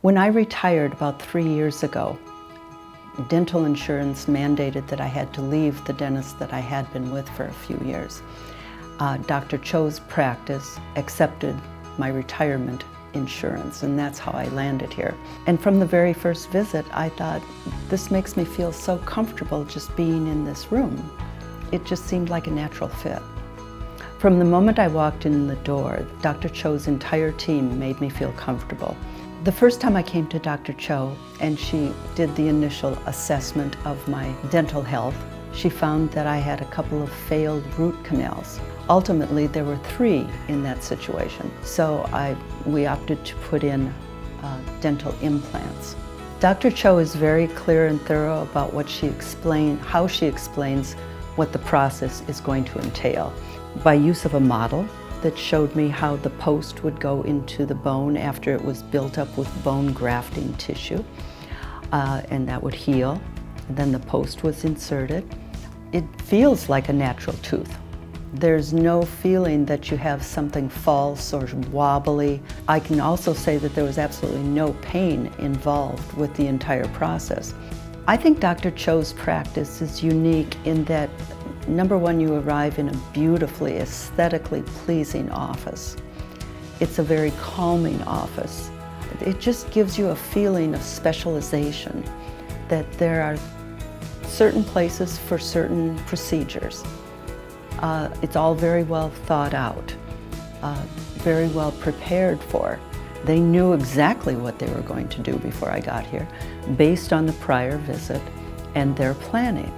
When I retired about 3 years ago, dental insurance mandated that I had to leave the dentist that I had been with for a few years. Dr. Cho's practice accepted my retirement insurance, and that's how I landed here. And from the very first visit, I thought, this makes me feel so comfortable just being in this room. It just seemed like a natural fit. From the moment I walked in the door, Dr. Cho's entire team made me feel comfortable. The first time I came to Dr. Cho and she did the initial assessment of my dental health, she found that I had a couple of failed root canals. Ultimately, there were 3 in that situation, so we opted to put in dental implants. Dr. Cho is very clear and thorough about how she explains what the process is going to entail. By use of a model that showed me how the post would go into the bone after it was built up with bone grafting tissue, and that would heal. And then the post was inserted. It feels like a natural tooth. There's no feeling that you have something false or wobbly. I can also say that there was absolutely no pain involved with the entire process. I think Dr. Cho's practice is unique in that, number one, you arrive in a beautifully, aesthetically pleasing office. It's a very calming office. It just gives you a feeling of specialization, that there are certain places for certain procedures. It's all very well thought out, very well prepared for. They knew exactly what they were going to do before I got here, based on the prior visit and their planning.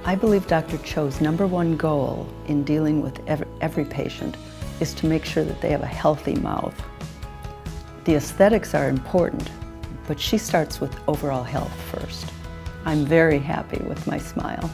I believe Dr. Cho's #1 goal in dealing with every patient is to make sure that they have a healthy mouth. The aesthetics are important, but she starts with overall health first. I'm very happy with my smile.